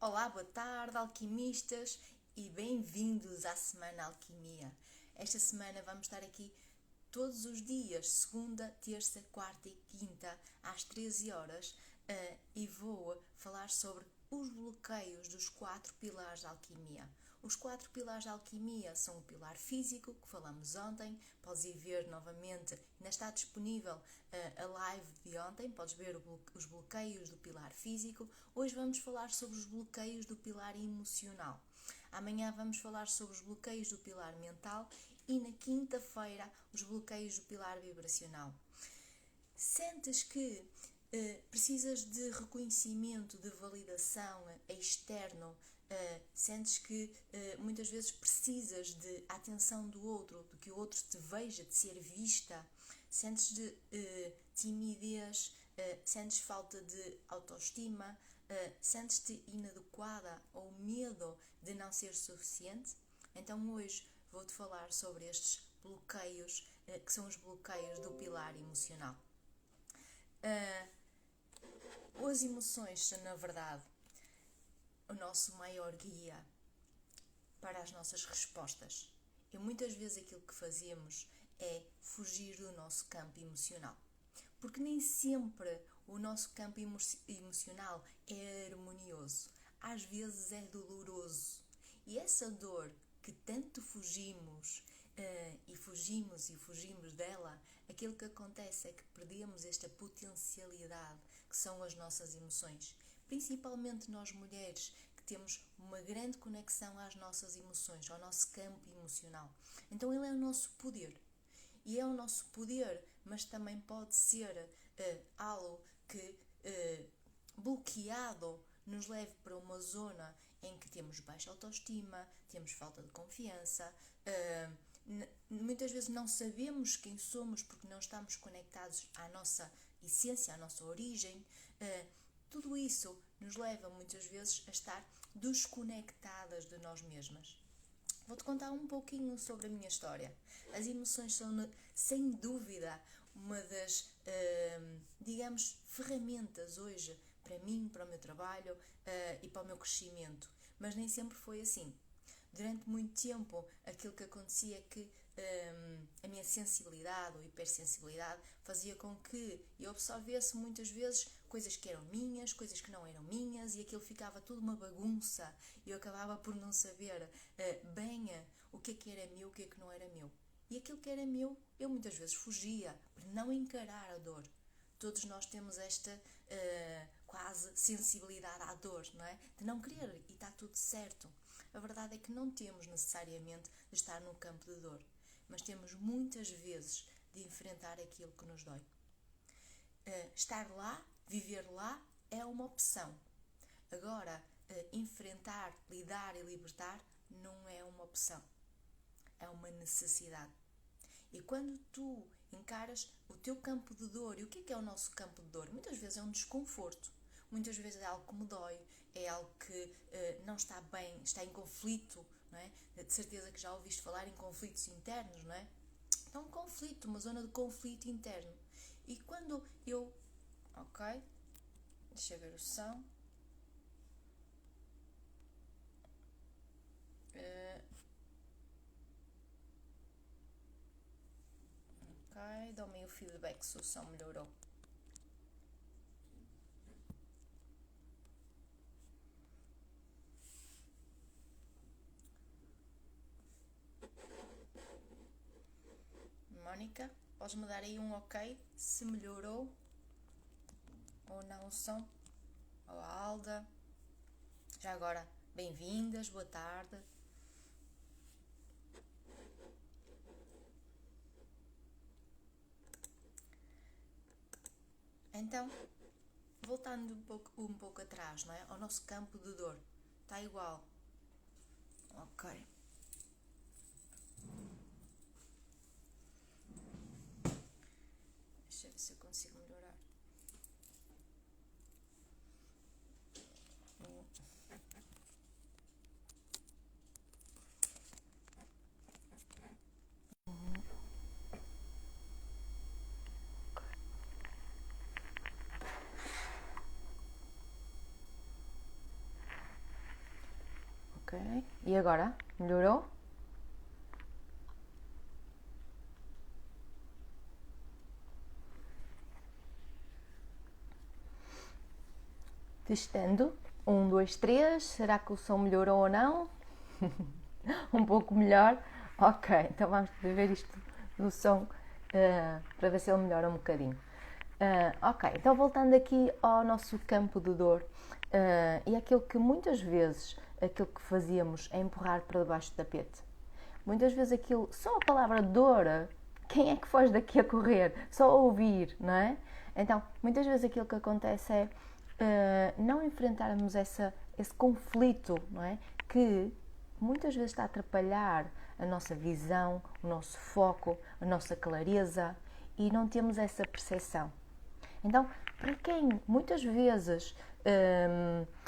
Olá, boa tarde, alquimistas, e bem-vindos à Semana Alquimia. Esta semana vamos estar aqui todos os dias, segunda, terça, quarta e quinta, às 13 horas, e vou falar sobre os bloqueios dos 4 pilares da alquimia. Os 4 pilares da alquimia são o pilar físico, que falamos ontem, podes ir ver novamente, ainda está disponível a live de ontem, podes ver os bloqueios do pilar físico. Hoje vamos falar sobre os bloqueios do pilar emocional. Amanhã vamos falar sobre os bloqueios do pilar mental e na quinta-feira os bloqueios do pilar vibracional. Sentes que precisas de reconhecimento, de validação externo, sentes que muitas vezes precisas de atenção do outro, de que o outro te veja, de ser vista, sentes de timidez, sentes falta de autoestima, sentes-te inadequada ou medo de não ser suficiente? Então hoje vou-te falar sobre estes bloqueios, que são os bloqueios do pilar emocional. As emoções são, na verdade, o nosso maior guia para as nossas respostas. E muitas vezes aquilo que fazemos é fugir do nosso campo emocional. Porque nem sempre o nosso campo emocional é harmonioso. Às vezes é doloroso. E essa dor que tanto fugimos e fugimos dela, aquilo que acontece é que perdemos esta potencialidade que são as nossas emoções. Principalmente nós mulheres, que temos uma grande conexão às nossas emoções, ao nosso campo emocional. Então ele é o nosso poder. E é o nosso poder, mas também pode ser algo que, bloqueado, nos leve para uma zona em que temos baixa autoestima, temos falta de confiança, muitas vezes não sabemos quem somos porque não estamos conectados à nossa essência, à nossa origem. Tudo isso nos leva muitas vezes a estar desconectadas de nós mesmas. Vou-te contar um pouquinho sobre a minha história. As emoções são, sem dúvida, uma das, digamos, ferramentas hoje para mim, para o meu trabalho e para o meu crescimento. Mas nem sempre foi assim. Durante muito tempo, aquilo que acontecia é que a minha sensibilidade ou hipersensibilidade fazia com que eu absorvesse muitas vezes coisas que eram minhas, coisas que não eram minhas, e aquilo ficava tudo uma bagunça. Eu acabava por não saber bem o que era meu, o que não era meu. E aquilo que era meu, eu muitas vezes fugia, por não encarar a dor. Todos nós temos esta quase sensibilidade à dor, não é? De não querer, e está tudo certo. A verdade é que não temos necessariamente de estar no campo de dor, mas temos muitas vezes de enfrentar aquilo que nos dói. Estar lá, viver lá, é uma opção. Agora, enfrentar, lidar e libertar não é uma opção. É uma necessidade. E quando tu encaras o teu campo de dor, e o que é o nosso campo de dor? Muitas vezes é um desconforto. Muitas vezes é algo que me dói, é algo que não está bem, está em conflito, não é? De certeza que já ouviste falar em conflitos internos, não é? É um conflito, uma zona de conflito interno. E quando eu... Ok, deixa eu ver o som. Ok, dou-me o feedback se o som melhorou. Mónica, podes-me dar aí um ok se melhorou ou não o som? Olá, Alda. Já agora, bem-vindas, boa tarde. Então, voltando um pouco atrás, não é? Ao nosso campo de dor. Está igual. Ok. Deixa eu ver se eu consigo melhorar. Ok. E agora? Melhorou? Testando. 1, 2, 3. Será que o som melhorou ou não? Um pouco melhor. Ok, então vamos ver isto do som para ver se ele melhora um bocadinho. Ok, então voltando aqui ao nosso campo de dor, e aquilo que muitas vezes aquilo que fazíamos é empurrar para debaixo do tapete. Muitas vezes aquilo, só a palavra dor, quem é que foge daqui a correr? Só ouvir, não é? Então, muitas vezes aquilo que acontece é não enfrentarmos esse conflito, não é? Que muitas vezes está a atrapalhar a nossa visão, o nosso foco, a nossa clareza e não temos essa percepção. Então, para quem muitas vezes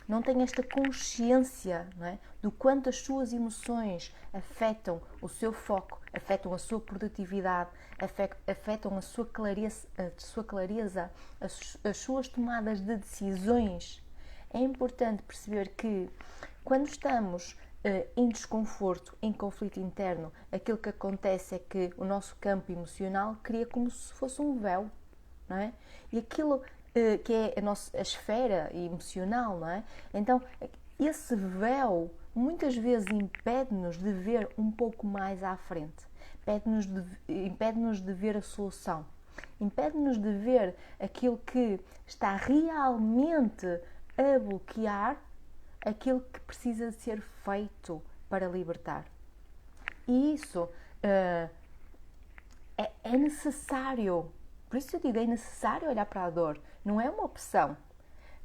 não tem esta consciência, não é, do quanto as suas emoções afetam o seu foco, afetam a sua produtividade, afetam a sua clareza, as suas tomadas de decisões, é importante perceber que quando estamos em desconforto, em conflito interno, aquilo que acontece é que o nosso campo emocional cria como se fosse um véu, não é? E aquilo que é a esfera emocional, não é? Então, esse véu muitas vezes impede-nos de ver um pouco mais à frente, impede-nos de ver a solução, impede-nos de ver aquilo que está realmente a bloquear aquilo que precisa de ser feito para libertar. E isso é necessário. Por isso eu digo, é necessário olhar para a dor. Não é uma opção.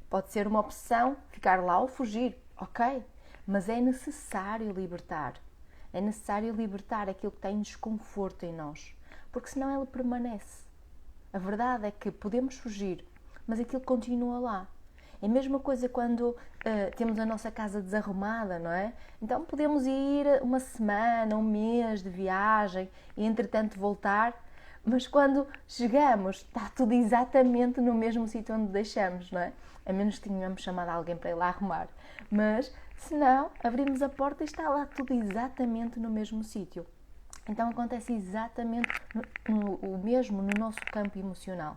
Pode ser uma opção ficar lá ou fugir, ok? Mas é necessário libertar. É necessário libertar aquilo que tem desconforto em nós. Porque senão ele permanece. A verdade é que podemos fugir, mas aquilo continua lá. É a mesma coisa quando temos a nossa casa desarrumada, não é? Então podemos ir uma semana, um mês de viagem e entretanto voltar, mas quando chegamos está tudo exatamente no mesmo sítio onde deixamos, não é? A menos que tenhamos chamado alguém para ir lá arrumar. Mas se não, abrimos a porta e está lá tudo exatamente no mesmo sítio. Então acontece exatamente o mesmo no nosso campo emocional.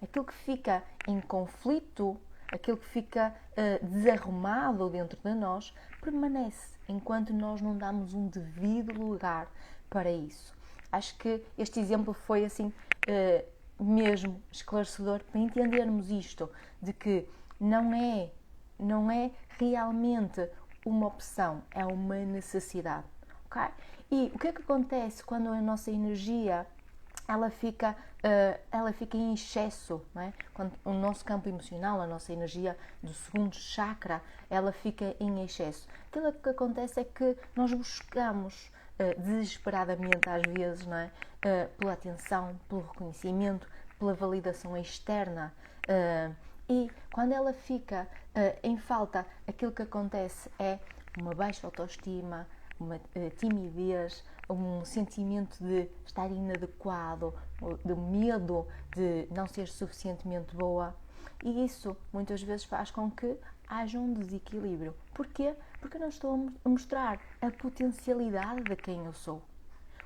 Aquilo que fica em conflito, aquilo que fica desarrumado dentro de nós, permanece enquanto nós não damos um devido lugar para isso. Acho que este exemplo foi assim mesmo esclarecedor para entendermos isto, de que não é realmente uma opção, é uma necessidade. Okay? E o que é que acontece quando a nossa energia ela fica em excesso, não é? Quando o nosso campo emocional, a nossa energia do segundo chakra, ela fica em excesso. Aquilo que acontece é que nós buscamos desesperadamente às vezes, não é? Pela atenção, pelo reconhecimento, pela validação externa. E quando ela fica em falta, aquilo que acontece é uma baixa autoestima, uma timidez, um sentimento de estar inadequado, de medo de não ser suficientemente boa. E isso muitas vezes faz com que haja um desequilíbrio. Porquê? Porque eu não estou a mostrar a potencialidade de quem eu sou.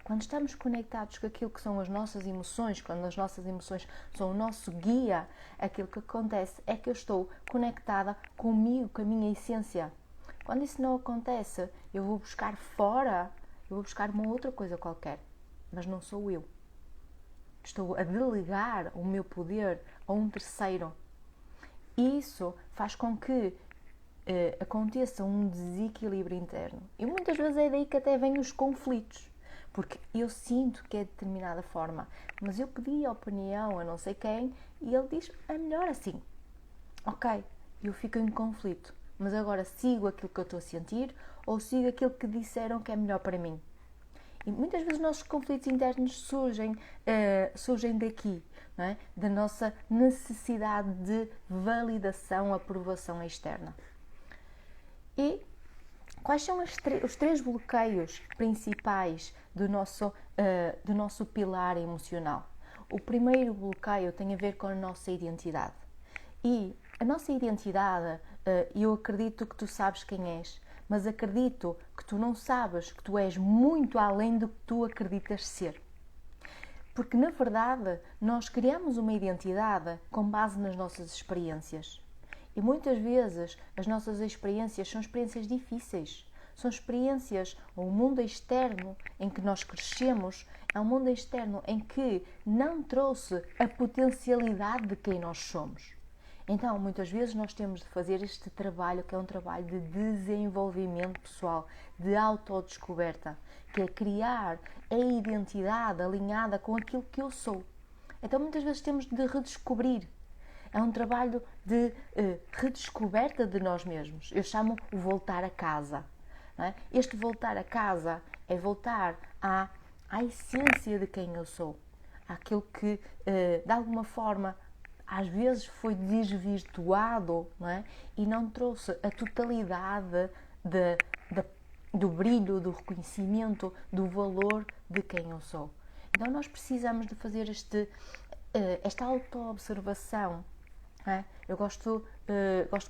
Quando estamos conectados com aquilo que são as nossas emoções, quando as nossas emoções são o nosso guia, aquilo que acontece é que eu estou conectada comigo, com a minha essência. Quando isso não acontece, eu vou buscar fora, eu vou buscar uma outra coisa qualquer, mas não sou eu. Estou a delegar o meu poder a um terceiro. E isso faz com que aconteça um desequilíbrio interno. E muitas vezes é daí que até vêm os conflitos. Porque eu sinto que é de determinada forma, mas eu pedi a opinião a não sei quem e ele diz, é melhor assim. Ok, eu fico em conflito. Mas agora sigo aquilo que eu estou a sentir ou sigo aquilo que disseram que é melhor para mim? E muitas vezes os nossos conflitos internos surgem daqui, não é? Da nossa necessidade de validação, aprovação externa. E quais são os 3 bloqueios principais do nosso pilar emocional? O primeiro bloqueio tem a ver com a nossa identidade. E a nossa identidade, eu acredito que tu sabes quem és, mas acredito que tu não sabes que tu és muito além do que tu acreditas ser. Porque, na verdade, nós criamos uma identidade com base nas nossas experiências. E muitas vezes as nossas experiências são experiências difíceis. São experiências, o mundo externo em que nós crescemos é um mundo externo em que não trouxe a potencialidade de quem nós somos. Então, muitas vezes nós temos de fazer este trabalho, que é um trabalho de desenvolvimento pessoal, de autodescoberta, que é criar a identidade alinhada com aquilo que eu sou. Então, muitas vezes temos de redescobrir. É um trabalho de redescoberta de nós mesmos. Eu chamo o voltar a casa. Não é? Este voltar a casa é voltar à essência de quem eu sou. Àquilo que, de alguma forma, às vezes foi desvirtuado, não é? E não trouxe a totalidade do brilho, do reconhecimento, do valor de quem eu sou. Então nós precisamos de fazer esta autoobservação. Não é? Eu gosto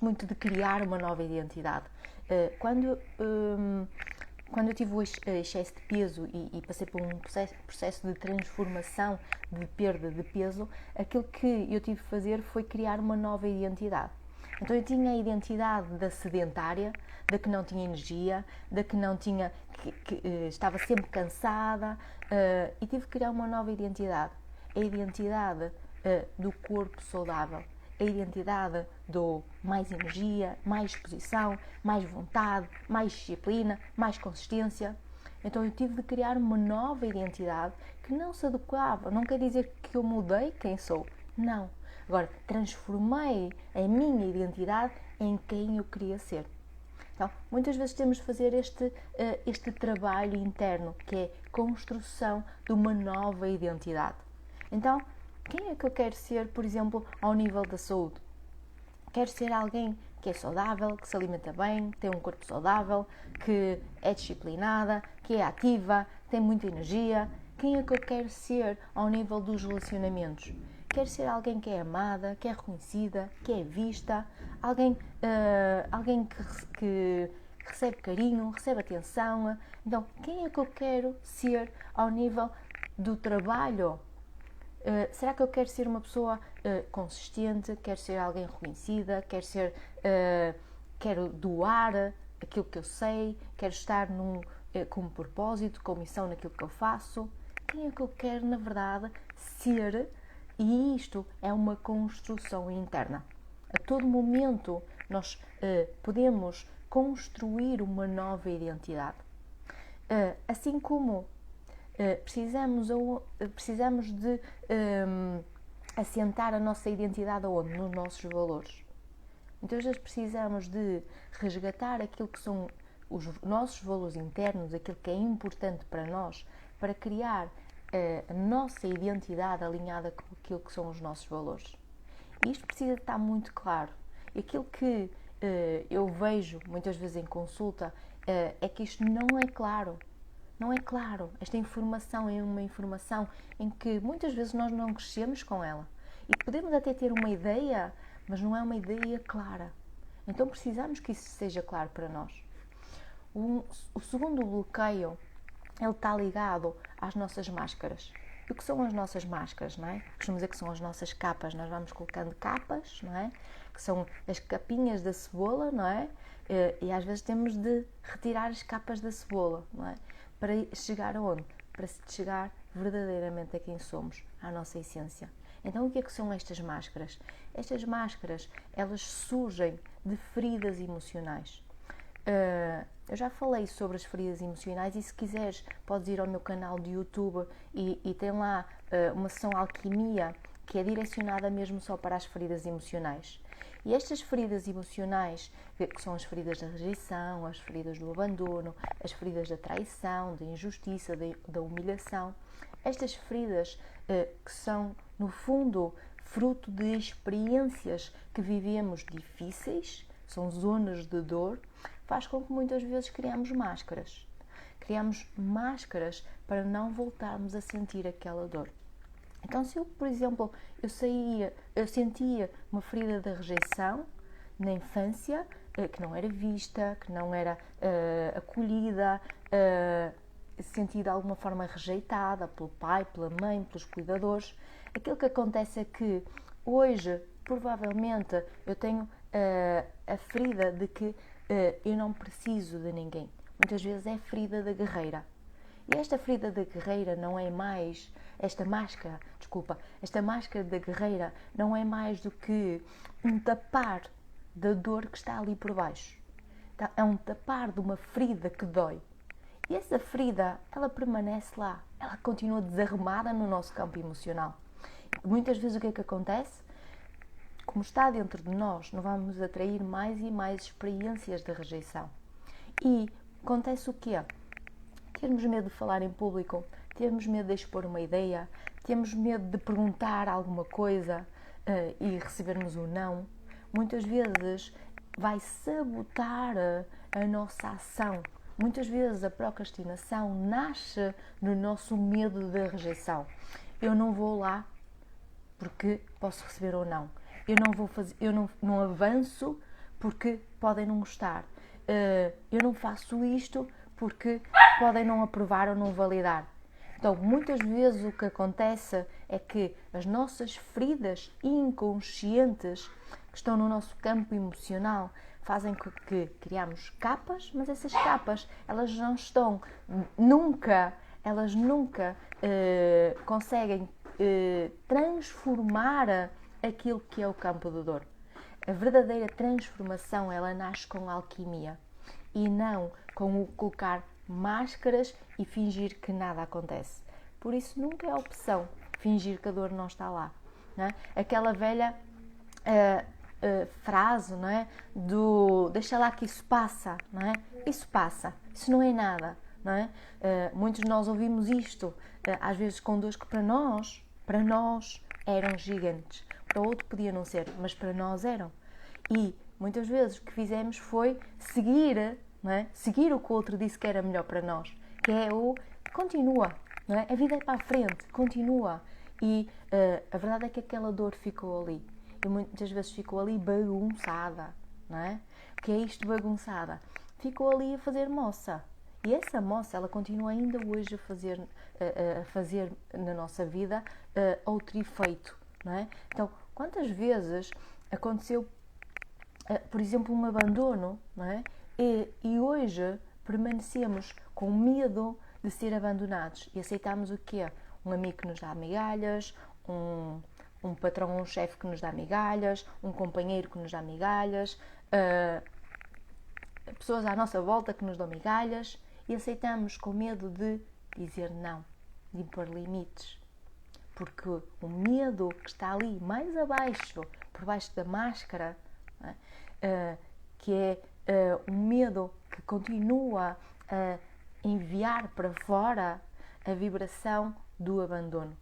muito de criar uma nova identidade. Quando eu tive o excesso de peso e passei por um processo de transformação, de perda de peso, aquilo que eu tive de fazer foi criar uma nova identidade. Então eu tinha a identidade da sedentária, da que não tinha energia, da que não tinha, que estava sempre cansada, e tive de criar uma nova identidade. A identidade do corpo saudável. A identidade do mais energia, mais disposição, mais vontade, mais disciplina, mais consistência. Então eu tive de criar uma nova identidade que não se adequava. Não quer dizer que eu mudei quem sou. Não. Agora, transformei a minha identidade em quem eu queria ser. Então, muitas vezes temos de fazer este trabalho interno, que é construção de uma nova identidade. Então, quem é que eu quero ser, por exemplo, ao nível da saúde? Quero ser alguém que é saudável, que se alimenta bem, que tem um corpo saudável, que é disciplinada, que é ativa, tem muita energia. Quem é que eu quero ser ao nível dos relacionamentos? Quero ser alguém que é amada, que é reconhecida, que é vista, alguém que recebe carinho, recebe atenção. Então, quem é que eu quero ser ao nível do trabalho? Será que eu quero ser uma pessoa consistente? Quero ser alguém reconhecida? Quero doar aquilo que eu sei? Quero estar com um propósito, com missão naquilo que eu faço? Quem é que eu quero, na verdade, ser? E isto é uma construção interna. A todo momento nós podemos construir uma nova identidade. Assim como precisamos de assentar a nossa identidade aonde? Nos nossos valores. Muitas vezes precisamos de resgatar aquilo que são os nossos valores internos, aquilo que é importante para nós, para criar a nossa identidade alinhada com aquilo que são os nossos valores. E isto precisa estar muito claro. E aquilo que eu vejo muitas vezes em consulta é que isto não é claro. Não é claro. Esta informação é uma informação em que muitas vezes nós não crescemos com ela. E podemos até ter uma ideia, mas não é uma ideia clara. Então precisamos que isso seja claro para nós. O segundo bloqueio, ele está ligado às nossas máscaras. E o que são as nossas máscaras, não é? Costumamos dizer que são as nossas capas. Nós vamos colocando capas, não é? Que são as capinhas da cebola, não é? E às vezes temos de retirar as capas da cebola, não é? Para chegar aonde? Para chegar verdadeiramente a quem somos, à nossa essência. Então, o que é que são estas máscaras? Estas máscaras, elas surgem de feridas emocionais. Eu já falei sobre as feridas emocionais e se quiseres podes ir ao meu canal de YouTube e tem lá uma sessão alquimia que é direcionada mesmo só para as feridas emocionais. E estas feridas emocionais, que são as feridas da rejeição, as feridas do abandono, as feridas da traição, da injustiça, da humilhação, estas feridas que são, no fundo, fruto de experiências que vivemos difíceis, são zonas de dor, faz com que muitas vezes criamos máscaras. Criamos máscaras para não voltarmos a sentir aquela dor. Então, se eu, por exemplo, eu sentia uma ferida da rejeição na infância, que não era vista, que não era acolhida, se sentia de alguma forma rejeitada pelo pai, pela mãe, pelos cuidadores. Aquilo que acontece é que hoje, provavelmente, eu tenho a ferida de que eu não preciso de ninguém. Muitas vezes é a ferida da guerreira. E esta ferida da guerreira não é mais, esta máscara da guerreira não é mais do que um tapar da dor que está ali por baixo. É um tapar de uma ferida que dói. E essa ferida, ela permanece lá. Ela continua desarrumada no nosso campo emocional. Muitas vezes o que é que acontece? Como está dentro de nós, não vamos atrair mais e mais experiências de rejeição. E acontece o quê? Temos medo de falar em público, temos medo de expor uma ideia, temos medo de perguntar alguma coisa e recebermos um não. Muitas vezes vai sabotar a nossa ação. Muitas vezes a procrastinação nasce no nosso medo da rejeição. Eu não vou lá porque posso receber ou não. Eu não avanço porque podem não gostar. Eu não faço isto porque podem não aprovar ou não validar. Então, muitas vezes o que acontece é que as nossas feridas inconscientes que estão no nosso campo emocional fazem com que criamos capas, mas essas capas, elas nunca conseguem transformar aquilo que é o campo de dor. A verdadeira transformação, ela nasce com alquimia e não com o colocar máscaras e fingir que nada acontece. Por isso nunca é opção fingir que a dor não está lá. Não é? Aquela velha frase, não é? Do deixa lá que isso passa, não é? Isso passa, isso não é nada, não é? Muitos de nós ouvimos isto, às vezes com dores que para nós eram gigantes. Para outro podia não ser, mas para nós eram. E muitas vezes o que fizemos foi seguir, não é? Seguir o que o outro disse que era melhor para nós, que é o continua, não é? A vida é para a frente, continua. E a verdade é que aquela dor ficou ali. E muitas vezes ficou ali bagunçada, não é? O que é isto bagunçada? Ficou ali a fazer moça. E essa moça, ela continua ainda hoje a fazer na nossa vida outro efeito, não é? Então, quantas vezes aconteceu, por exemplo, um abandono, não é? E hoje permanecemos com medo de ser abandonados e aceitamos o quê? Um amigo que nos dá migalhas, um patrão ou um chefe que nos dá migalhas, um companheiro que nos dá migalhas, pessoas à nossa volta que nos dão migalhas e aceitamos com medo de dizer não, de impor limites. Porque o medo que está ali mais abaixo, por baixo da máscara, que é um medo que continua a enviar para fora a vibração do abandono.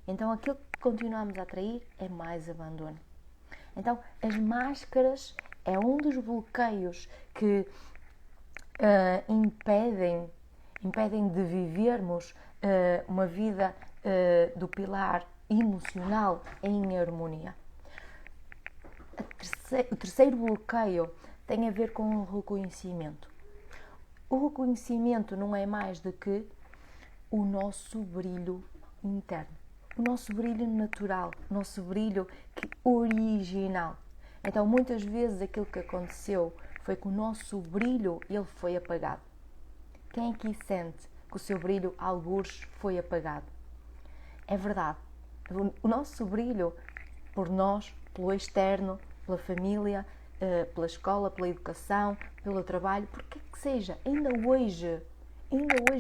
Então aquilo que continuamos a atrair é mais abandono. Então as máscaras é um dos bloqueios que impedem de vivermos uma vida do pilar emocional em harmonia. O terceiro bloqueio tem a ver com o reconhecimento. O reconhecimento não é mais do que o nosso brilho interno, o nosso brilho natural, o nosso brilho original. Então, muitas vezes aquilo que aconteceu foi que o nosso brilho ele foi apagado. Quem aqui sente que o seu brilho, algures, foi apagado? É verdade. O nosso brilho, por nós, pelo externo, pela família, pela escola, pela educação, pelo trabalho, por que seja, ainda hoje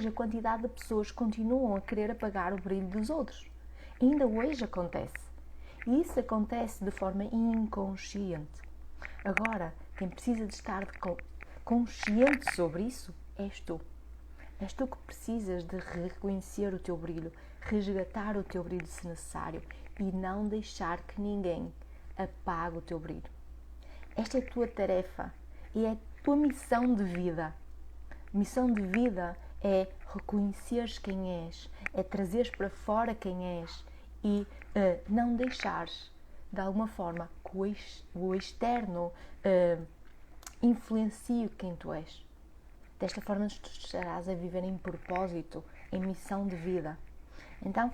a quantidade de pessoas continuam a querer apagar o brilho dos outros. Ainda hoje acontece. E isso acontece de forma inconsciente. Agora, quem precisa de estar consciente sobre isso és tu. És tu que precisas de reconhecer o teu brilho, resgatar o teu brilho se necessário e não deixar que ninguém apague o teu brilho. Esta é a tua tarefa e é a tua missão de vida. Missão de vida é reconheceres quem és, é trazeres para fora quem és e não deixares, de alguma forma, que o externo influencie quem tu és. Desta forma tu estarás a viver em propósito, em missão de vida. Então,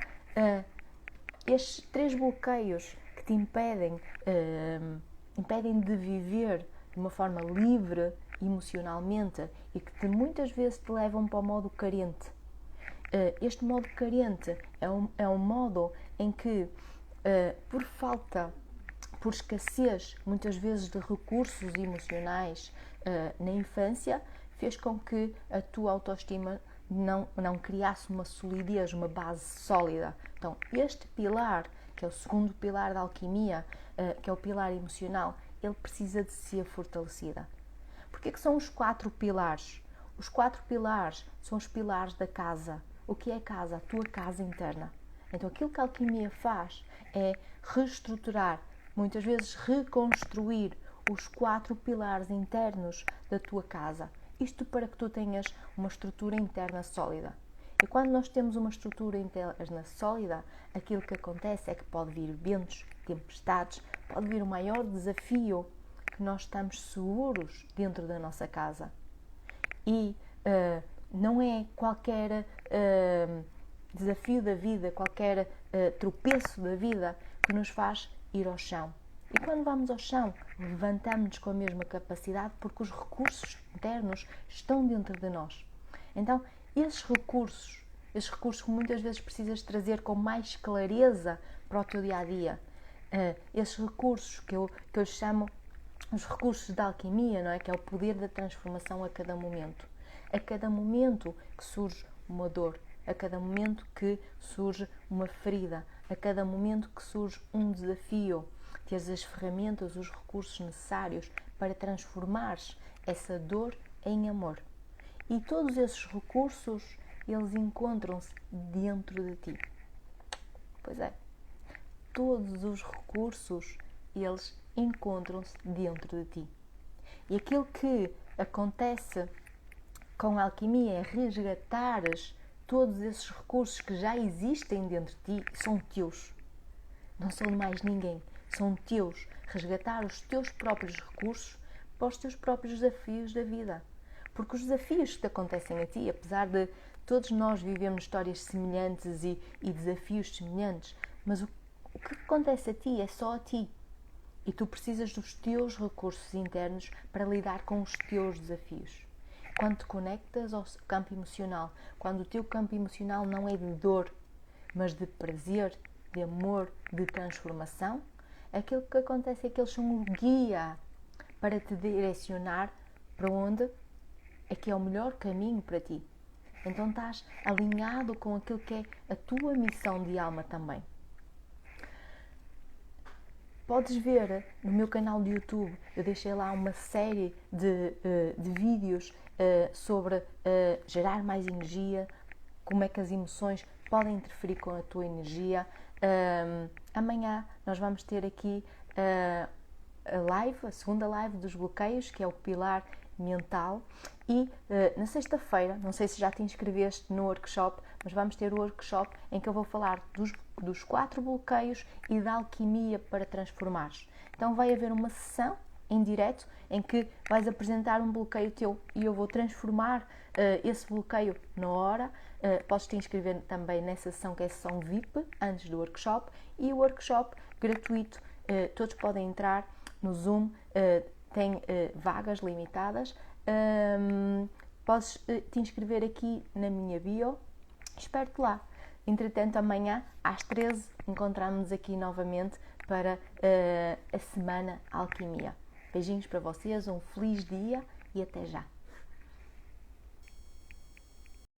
estes 3 bloqueios que te impedem de viver de uma forma livre emocionalmente e que muitas vezes te levam para o modo carente. Este modo carente é um modo em que, por escassez, muitas vezes, de recursos emocionais na infância, fez com que a tua autoestima não criasse uma solidez, uma base sólida. Então, este pilar, que é o segundo pilar da alquimia, que é o pilar emocional, ele precisa de ser fortalecido. Porquê que são os 4 pilares? Os 4 pilares são os pilares da casa. O que é a casa? A tua casa interna. Então, aquilo que a alquimia faz é reestruturar, muitas vezes reconstruir os 4 pilares internos da tua casa. Isto para que tu tenhas uma estrutura interna sólida. E quando nós temos uma estrutura interna sólida, aquilo que acontece é que pode vir ventos, tempestades, pode vir o maior desafio, que nós estamos seguros dentro da nossa casa. E não é qualquer desafio da vida, qualquer tropeço da vida que nos faz ir ao chão. E quando vamos ao chão, levantamos-nos com a mesma capacidade porque os recursos internos estão dentro de nós. Então, esses recursos que muitas vezes precisas trazer com mais clareza para o teu dia-a-dia, esses recursos que eu chamo os recursos da alquimia, não é? Que é o poder da transformação a cada momento. A cada momento que surge uma dor, a cada momento que surge uma ferida, a cada momento que surge um desafio, teres as ferramentas, os recursos necessários para transformares essa dor em amor. E todos esses recursos, eles encontram-se dentro de ti. Pois é, todos os recursos, eles encontram-se dentro de ti. E aquilo que acontece com a alquimia é resgatares todos esses recursos que já existem dentro de ti, são teus. Não são de mais ninguém, são teus. Resgatar os teus próprios recursos para os teus próprios desafios da vida. Porque os desafios que te acontecem a ti, apesar de todos nós vivemos histórias semelhantes e desafios semelhantes, mas o que acontece a ti é só a ti. E tu precisas dos teus recursos internos para lidar com os teus desafios. Quando te conectas ao campo emocional, quando o teu campo emocional não é de dor, mas de prazer, de amor, de transformação, aquilo que acontece é que eles são o guia para te direcionar para onde é que é o melhor caminho para ti. Então estás alinhado com aquilo que é a tua missão de alma também. Podes ver no meu canal de YouTube, eu deixei lá uma série de vídeos sobre gerar mais energia, como é que as emoções podem interferir com a tua energia. Amanhã nós vamos ter aqui a segunda live dos bloqueios, que é o pilar mental. E na sexta-feira, não sei se já te inscreveste no workshop, mas vamos ter o workshop em que eu vou falar dos 4 bloqueios e da alquimia para transformares. Então vai haver uma sessão em direto em que vais apresentar um bloqueio teu e eu vou transformar esse bloqueio na hora. Podes te inscrever também nessa sessão, que é a sessão VIP, antes do workshop, e o workshop gratuito. Todos podem entrar no Zoom, tem vagas limitadas. Podes te inscrever aqui na minha bio. Espero-te lá. Entretanto, amanhã às 13 encontramos-nos aqui novamente para a Semana Alquimia. Beijinhos para vocês, um feliz dia e até já!